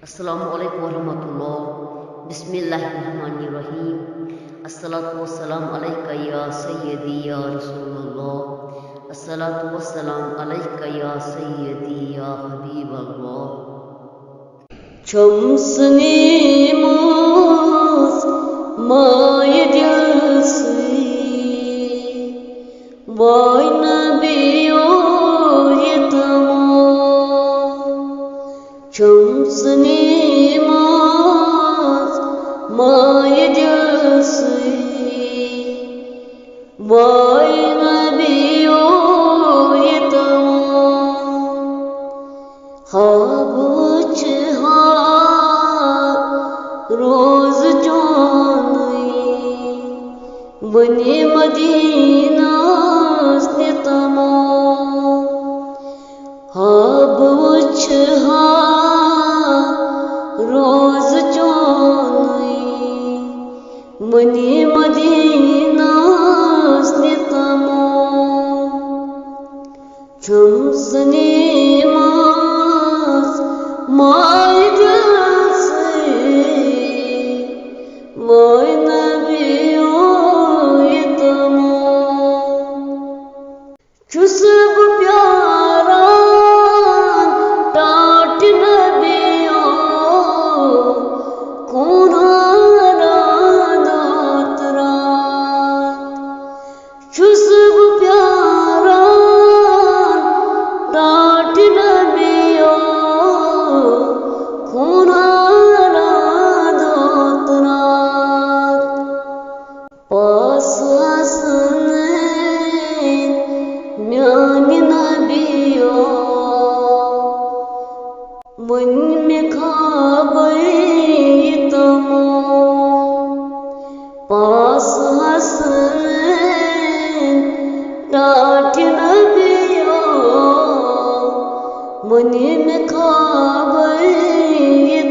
अस्सलामुअलैकुम वरहमतुल्लाह। बिस्मिल्लाहिर्रहमानिर्रहीम। अस्सलातु वस्सलाम अलैका या सय्यदी या रसूलल्लाह। अस्सलातु वस्सलाम अलैका या सय्यदी या Habibullah. Çamsınımız mayedesi Vay Nabi oyetamo Çamsınımız mayedesi Vay Nabi oyetamo Habuç रोज जानी बने मदीना से तमो हब उछहा रोज जानी बने मदीना से तमो चमसने my Vay Nabi oyetamo Chusb pyaran tat Nabiyo Kunara datrat Chusb pyaran tat Nabiyo Kunara Мяни Набио मन में खाबई तमो पास हसन टाट नबियो मन में खाबई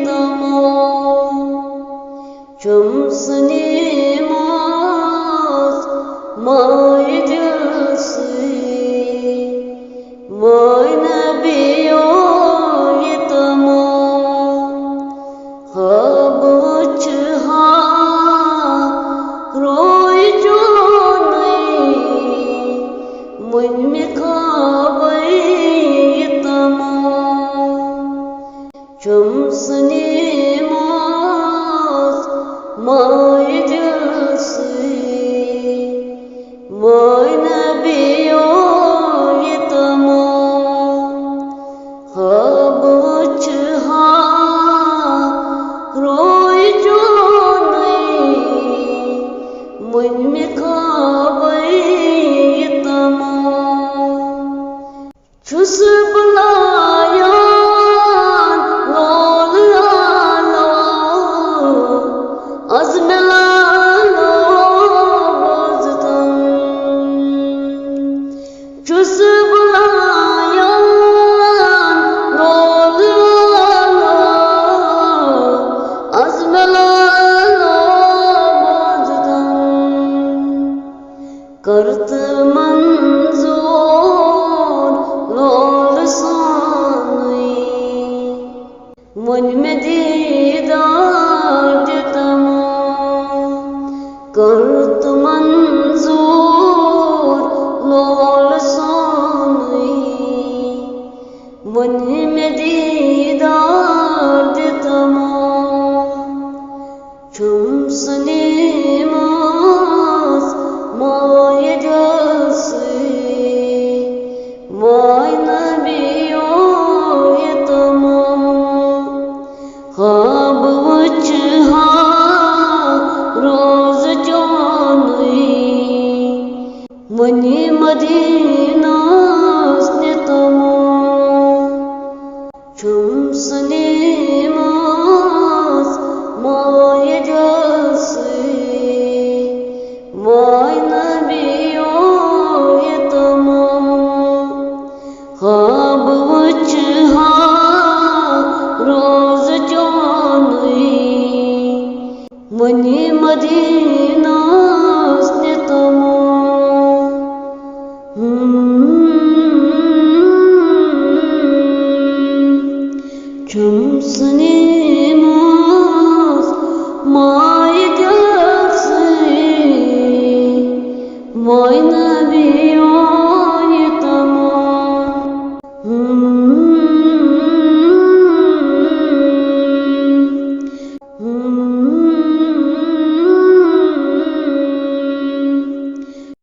तमो चमसने माय जैसे Vay Nabi oyetamo hab uçha roy jonai मन में खाबई तमो चमसने माय जैसे Vay Nabi हब उछहा रोय jonai मन में खाबई तमो चुस्ब लायान लोल आलो अज़मेलालो बोज़तम चुस्ब करत मंजूर लोल सानी मन में दीदार देतमो करत मंजूर लोल सानी मन में दीदार देतमो चमसने माय जैसे Vay Nabi oyetamo hab uçha roz jonai mani madina se tamo chumsane my जैसे Vay Nabi oyetamo hab uçha roz jonai mani madina se tamo Çamsınımız